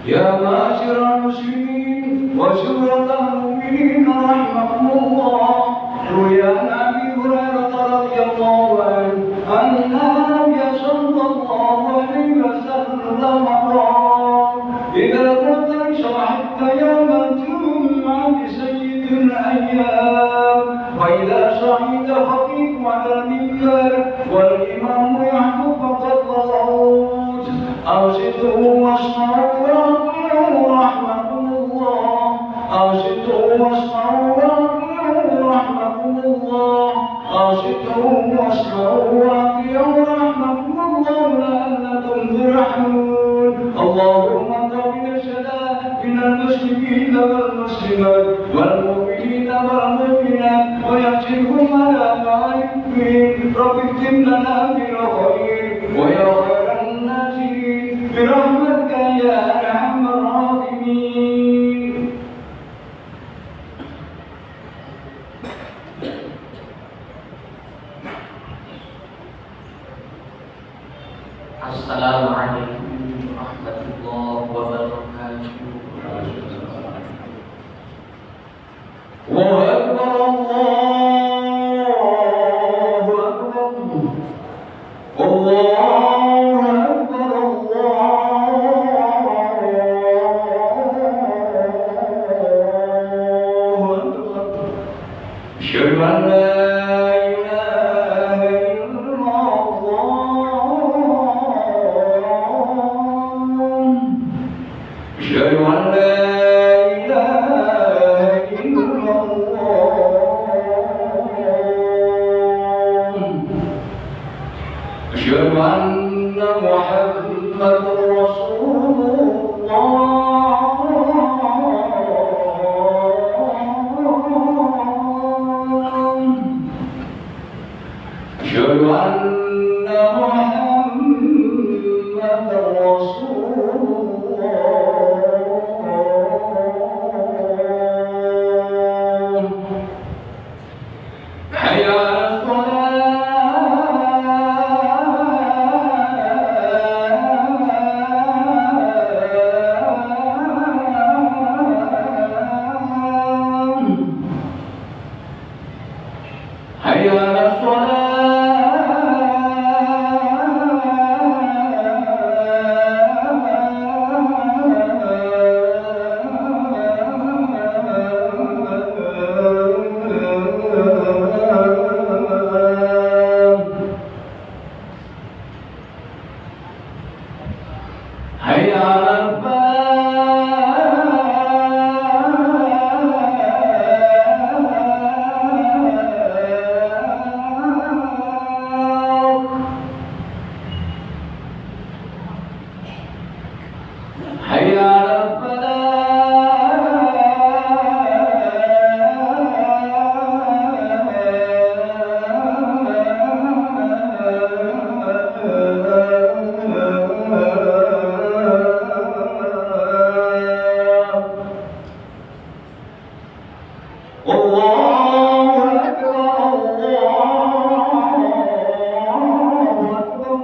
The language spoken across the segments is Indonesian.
يا معاشر المسلمين وشرة المؤمنين رحمكم الله، روي عن أبي هريرة رضي الله عنه أن النبي صلى الله عليه وسلم قال: إذا كنت صحبت يوم الجمعة سيد الأيام، وإذا صحيت خطيب على المنبر والإمام يحكم فقد غلط، أوصدوا واسمعوا وأطيعوا رحمكم الله، أوصدوا واسمعوا وأطيعوا رحمكم الله، أوصدوا واسمعوا وأطيعوا رحمكم الله لعلكم ترحمون. اللهم طول الشدائد من المسلمين والمسلمات والمؤمنين والمؤمنات ويحشرهم على معرفهم. رب اكتب لنا بالخير ويا خير الناصرين برحمتك يا أرحم الراحمين. Assalamualaikum warahmatullahi wabarakatuh. الله أكبر الله أكبر الله أكبر الله أكبر. أشهد أن لا إله إلا الله، أشهد أن لا أشهد أن محمدا رسول الله. أشهد أن محمدا رسول الله. حي على حي على حي على حي على الله أكبر الله أكبر.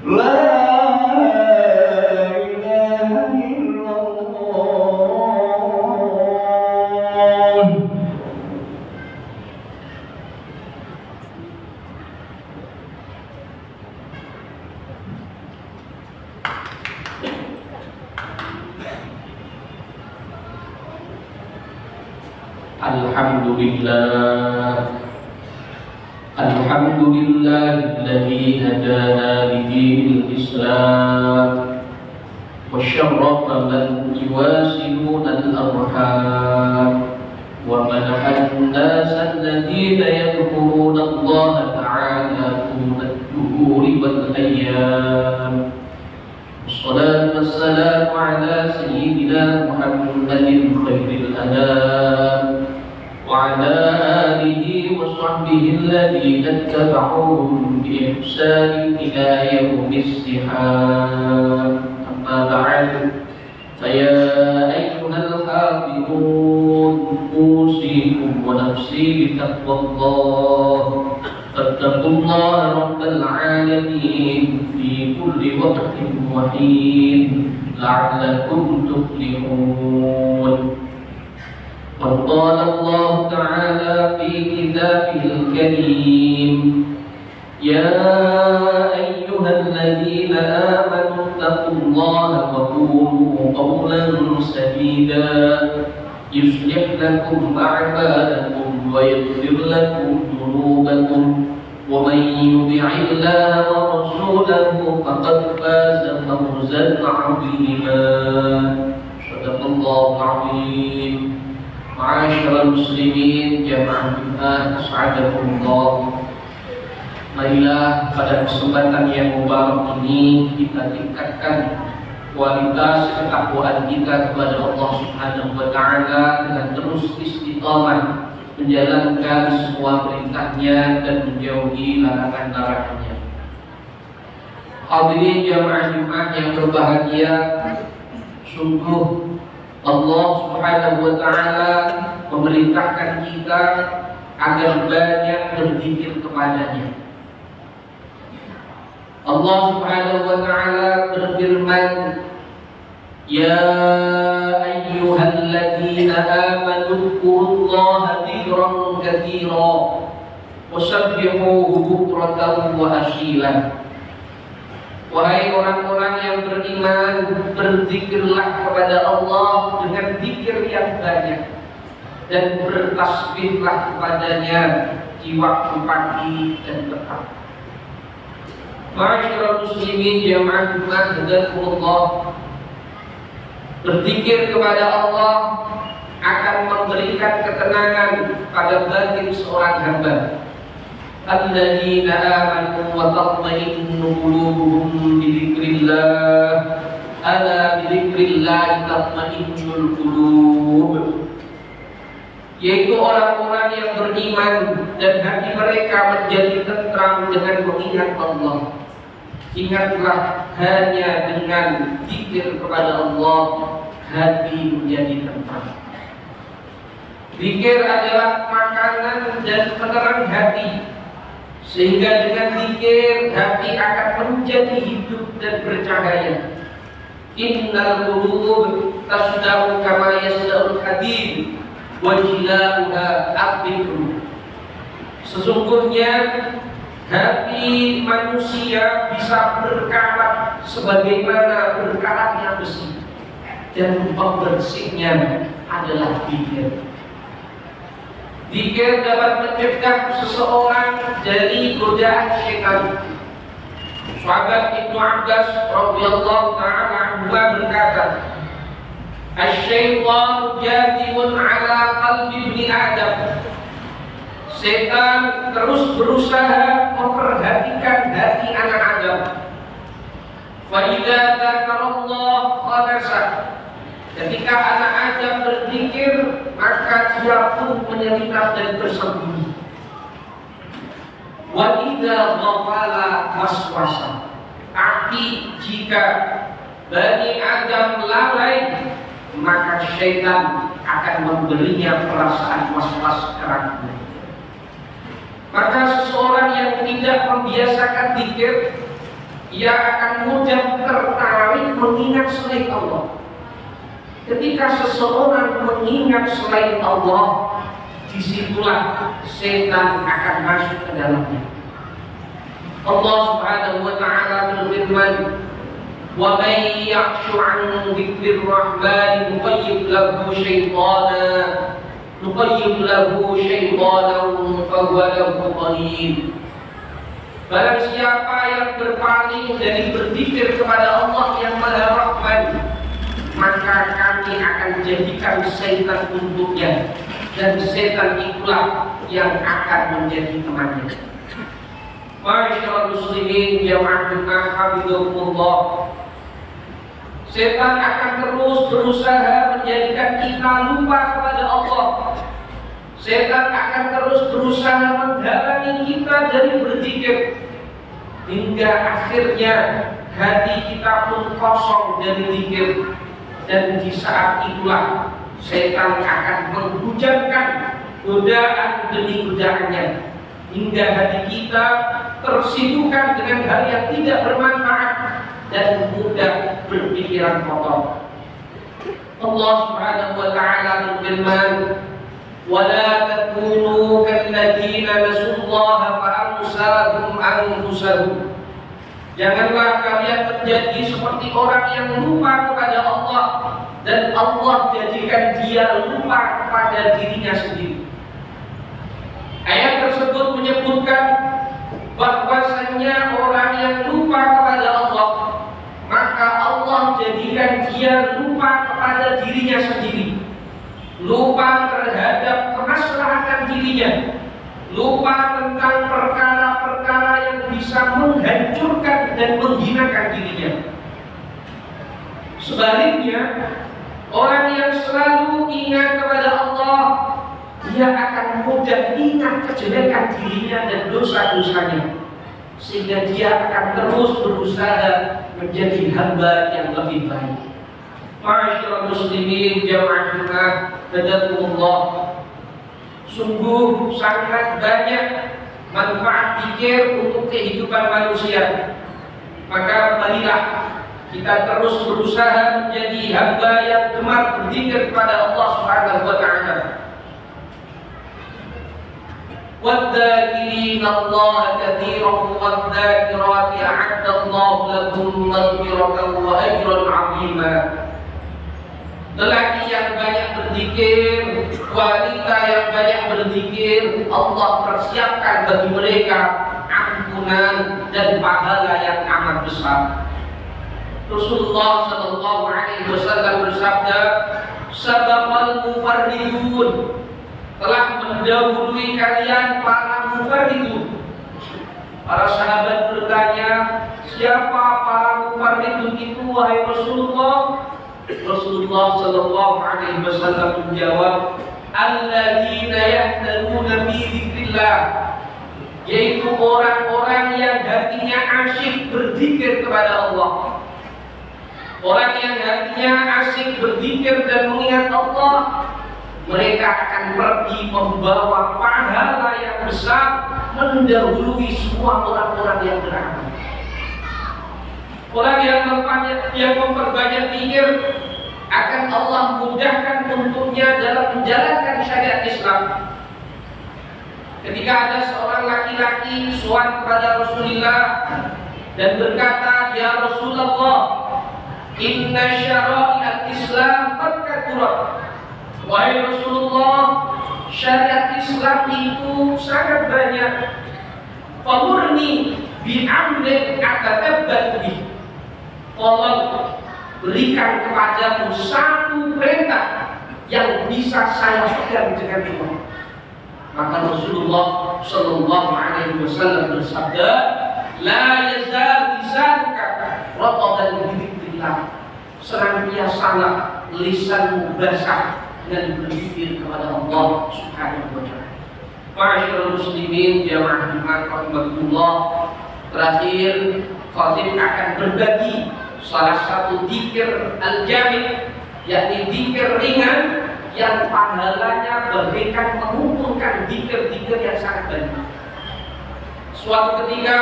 لا الحمد لله الذي هدانا لدين الإسلام وشرف من يواسلون الأرحام ومنح الناس الذين يذكرون الله تعالى طول الدهور والأيام. والصلاة والسلام على سيدنا محمد خير الأنام وعلى آله وصحبه الذين اتبعوهم بإحسان إلى يوم السحاب. أما بعد، فيا أيها الحافظون أوصيكم ونفسي بتقوى الله فاتقوا الله رب العالمين في كل وقت وحين لعلكم تفلحون. وقال الله تعالى في كتابه الكريم: يا أيها الذين آمنوا اتقوا الله وقولوا قولا سديدا يصلح لكم أعمالكم ويغفر لكم ذنوبكم ومن يطع الله ورسوله فقد فاز فوزا عظيما. صدق الله العظيم. معاشر المسlimin jamaah Jumat as'adakumullah. Marilah pada kesempatan yang mubarak ini kita tingkatkan kualitas ketakwaan kita kepada Allah Subhanahu wa taala dengan terus istiqamah menjalankan semua perintahnya dan menjauhi larangan-larangannya. Hadirin jamaah Jumat yang berbahagia, sungguh Allah Subhanahu wa taala memerintahkan kita agar banyak berzikir kepadanya. Allah Subhanahu wa taala berfirman: Ya ayyuhalladzina amanu dzkurullaha dzikran katsira wasabbihuhu bukratan wa asila. Wahai orang-orang yang beriman, berzikirlah kepada Allah dengan zikir yang banyak dan bertasbihlah kepadanya di waktu pagi dan petang. Ma'asyiral muslimin jamaah Jumat hadakumullah, berzikir kepada Allah akan memberikan ketenangan pada batin seorang hamba. Alladzina amanu wa tatma'innu qulubuhum bi dzikrillah, ala bi dzikrillah tatma'innul qulub. Yaitu orang-orang yang beriman dan hati mereka menjadi tentram dengan mengingat Allah. Ingatlah, hanya dengan zikir kepada Allah hati menjadi tentram. Zikir adalah makanan dan penerang hati, sehingga dengan zikir hati akan menjadi hidup dan bercahaya. Innal qulub tasda'u kama yasda'ul hadid wa jila'uha adzikru. Sesungguhnya hati manusia bisa berkarat sebagaimana berkaratnya besi, dan pembersihnya adalah zikir. Zikir dapat mencegah seseorang dari godaan syaitan. Sahabat Ibnu Abbas radhiyallahu ta'ala anhu berkata, "Asy-syaitanu jadibun 'ala qalbi ibni Adam." Setan terus berusaha memperhatikan hati anak Adam. Fa idza dzakarallah khalasa. Ketika anak Adam berzikir, maka dia pun menyelinap dan bersembunyi. Wa idza ghafala waswasa. Tapi jika Bani Adam lalai, maka syaitan akan memberinya perasaan was-was keraguan. Maka seseorang yang tidak membiasakan zikir, ia akan mudah tertarik mengingat selain Allah. Ketika seseorang mengingat selain Allah, disitulah setan akan masuk ke dalamnya. Allah Subhanahu wa ta'ala berfirman: "Wa may yakhshu 'an dzikrir rahman nuqayyid lahu syaitanan fa huwa lahu qarin." Barang siapa yang berpaling dari berzikir kepada Allah yang Maha Rahman, maka kami akan jadikan setan untuknya, dan setan itulah yang akan menjadi temannya. Ma'asyiral muslimin jamaah Jumat hafizakumullah, setan akan terus berusaha menjadikan kita lupa kepada Allah. Setan akan terus berusaha menghalangi kita dari berzikir, hingga akhirnya hati kita pun kosong dari zikir. Dan di saat itulah setan akan menghujankan godaan demi godaannya, hingga hati kita tersibukkan dengan hal yang tidak bermanfaat dan mudah berpikiran kotor. Allah Subhanahu wa taala berfirman, "Wala takunu kalladzina nasullaha fa ansahum anfusahum." Janganlah kalian menjadi seperti orang yang lupa kepada Allah dan Allah jadikan dia lupa kepada dirinya sendiri. Ayat tersebut menyebutkan bahwasannya orang yang lupa kepada Allah, maka Allah jadikan dia lupa kepada dirinya sendiri, lupa terhadap kemaslahatan dirinya, lupa tentang perkara-perkara yang bisa menghancurkan dan menghinakan dirinya. Sebaliknya, orang yang selalu ingat kepada Allah, dia akan mudah ingat kejelekan dirinya dan dosa-dosanya, sehingga dia akan terus berusaha menjadi hamba yang lebih baik. Ma'asyiral muslimin jamaah Jumat hadakumullah, sungguh sangat banyak manfaat zikir untuk kehidupan manusia. Maka marilah kita terus berusaha menjadi hamba yang gemar berzikir kepada Allah Subhanahu wa taala. وَالذَّاكِرِينَ اللَّهَ كَثِيرًا وَالذَّاكِرَاتِ أَعَدَّ اللَّهُ لَهُم مَغْفِرَةً وَأَجْرًا عَظِيمًا. Lelaki yang banyak berzikir, wanita yang banyak berzikir, Allah persiapkan bagi mereka ampunan dan pahala yang amat besar. Rasulullah sallallahu alaihi wasallam bersabda, "Sabaqal mufarridun." Telah mendahului kalian para mufarridun. Para sahabat bertanya, siapa para mufarridun itu wahai Rasulullah? Rasulullah sallallahu alaihi wasallam menjawab, alladzina yahtaduna fi dzikrillah, yaitu orang-orang yang hatinya asyik berzikir kepada Allah. Orang yang hatinya asyik berzikir dan mengingat Allah, mereka akan pergi membawa pahala yang besar mendahului semua orang-orang yang beramal. Orang yang memperbanyak zikir akan Allah mudahkan untuknya dalam menjalankan syariat Islam. Ketika ada seorang laki-laki sowan kepada Rasulullah dan berkata, "Ya Rasulullah, inna syara'i'al Islam qad kathurat." Wahai Rasulullah, syariat Islam itu sangat banyak. Famurni bi'amrin atatabbatu bih. Tolong berikan kepadamu satu perintah yang bisa saya pegang dengan itu. Maka Rasulullah sallallahu alaihi wasallam bersabda, la yazal lisanuka rataban bi dzikrillah. Senantiasalah lisanmu basah dan berzikir kepada Allah Subhanahu wa taala. Ma'asyiral muslimin jamaah Jumat rahimakumullah, terakhir khatib akan berbagi salah satu zikir al-jami', yakni zikir ringan yang pahalanya bagaikan mengumpulkan zikir-zikir yang sangat banyak. Suatu ketika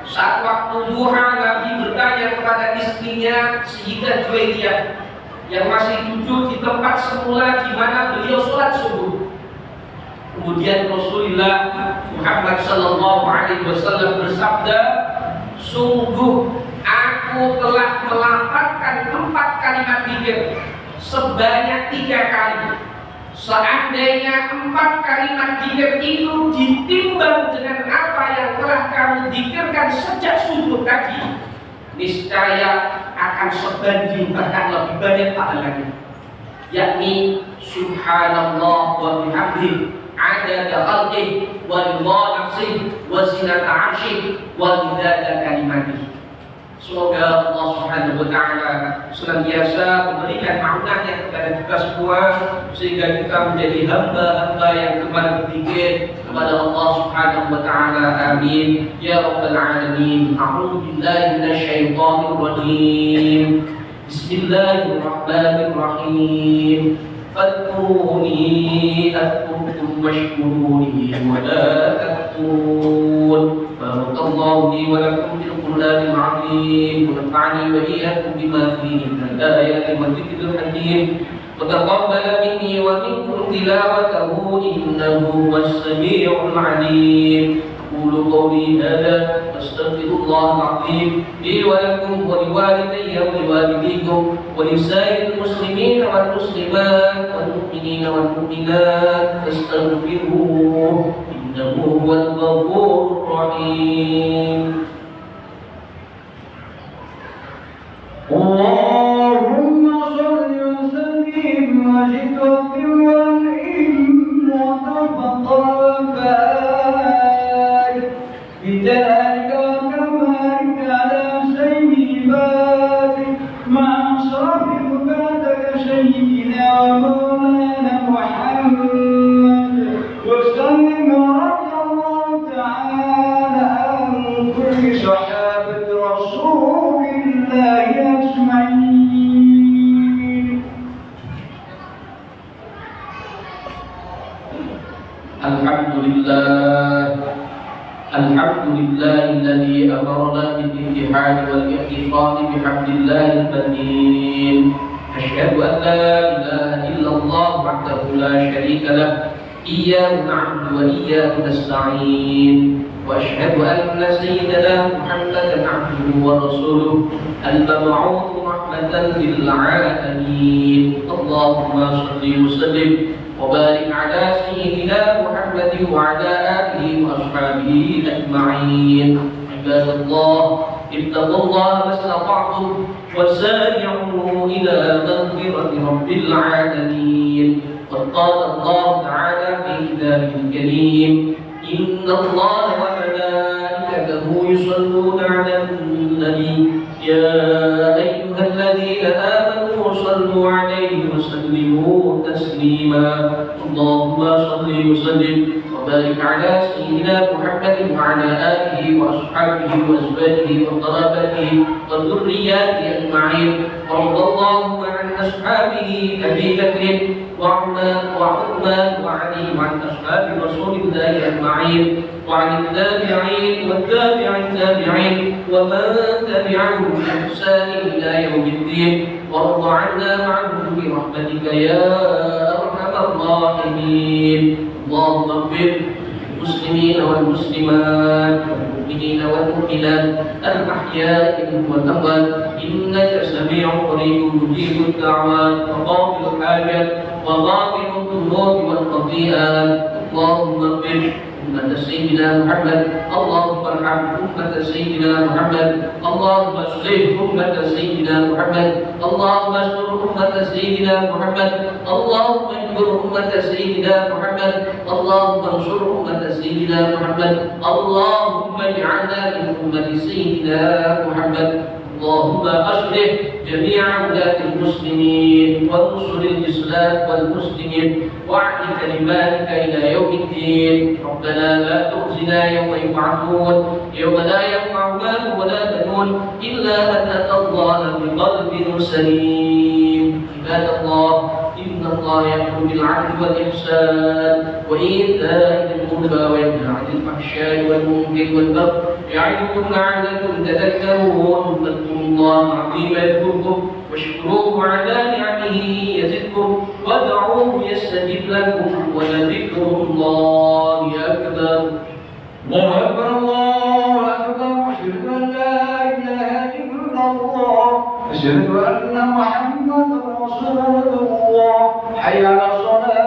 saat waktu duha, Nabi bertanya kepada istrinya Sayyidah Juwairiyah yang masih duduk di tempat semula di mana beliau sholat subuh. Kemudian Rasulullah Muhammad sallallahu alaihi wasallam bersabda, sungguh aku telah melafazkan 4 kalimat zikir sebanyak 3 kali. Seandainya 4 kalimat zikir itu ditimbang dengan apa yang telah kamu zikirkan sejak subuh tadi, niscaya akan sebanding bahkan lebih banyak pahalanya, yakni subhanallah wa bihamdihi adada khalqihi wa ridha nafsihi wa zinata 'arsyihi wa midada kalimatihi. Semoga Allah Subhanahu wa taala senantiasa memberikan aunannya kepada kita semua sehingga kita menjadi hamba-hamba yang gemar berzikir kepada Allah Subhanahu wa taala. Amin ya rabbal alamin. A'udzu billahi minasyaitonir rajim. Bismillahirrahmanirrahim. فاذكروني أذكركم واشكروا لي ولا تكفرون. بارك الله لي ولكم في القرآن العظيم ونفعني وإياكم بما فيه من الآيات والذكر الحكيم وتقبل مني ومنكم تلاوته إنه هو السميع العليم. أقول قولي هذا واستغفر الله العظيم لي ولكم ولوالدي ولوالديكم ولسائر المسلمين والمسلمات والمؤمنين والمؤمنات فاستغفروه إنه هو الغفور الرحيم. اللهم صل وسلم وزد وانعم وتفضل بذلك وكمالك على سيد عبادك مع أشرف عبادك سيدنا ومولانا محمد وسلم رضي الله تعالى عن كل صحابة رسول الله أجمعين. الحمد لله الذي أمرنا بالاتحاد والاعتصام بحبل الله المتين. أشهد أن لا إله إلا الله وحده لا شريك له إياه نعبد وإياه نستعين. وأشهد أن سيدنا محمدا عبده ورسوله المبعوث رحمة للعالمين. اللهم صل وسلم وبارك على سيدنا محمد وعلى آله وأصحابه أجمعين. عباد الله اتقوا الله ما استطعتم وسارعوا إلى مغفرة رب العالمين. قد قال الله تعالى في كتابه الكريم إن الله وملائكته يصلون على النبي يا أيها الذين آمنوا صلوا عليه وسلموا تسليما. اللهم صل وسلم وبارك على سيدنا محمد وعلى آله وأصحابه وأزواجه وقرابته وذرياته أجمعين. وارض اللهم عن أصحابه أبي بكر وعثمان وعلي وعن أصحاب رسول الله أجمعين وعن التابعين والتابع التابعين ومن تبعهم بإحسان إلى يوم الدين. وارض عنا معهم برحمتك يا أرحم الراحمين. اللهم اغفر المسلمين والمسلمات والمؤمنين والمؤمنات الأحياء منهم والأموات إنك سميع قريب مجيب الدعوات وغافر الحاجات وغافر الذنوب والخطيئات. اللهم اغفر أمة سيدنا محمد. اللهم ارحم أمة سيدنا محمد. اللهم اصلح أمة سيدنا محمد. اللهم استر أمة سيدنا محمد. اللهم اجبر أمة سيدنا محمد. اللهم انصر أمة سيدنا محمد. اللهم اجعلنا من أمة سيدنا محمد. اللهم أصلح جميع ولاة المسلمين وانصر الإسلام والمسلمين واعل كلماتك إلى يوم الدين. ربنا لا تخزنا يوم يبعثون يوم لا ينفع مال ولا بنون إلا من أتى الله بقلب سليم. عباد الله إن الله يأمر بالعدل والإحسان وإيتاء ذي القربى وينهى عن الفحشاء والمنكر والبغي يعظكم لعلكم تذكرون. فاذكروا الله العظيم يذكركم واشكروه على نعمه يزدكم وادعوه يستجب لكم ولذكر الله أكبر. الله أكبر الله أكبر أشهد أن لا إله إلا الله أشهد أن محمدا رسول الله حي على الصلاة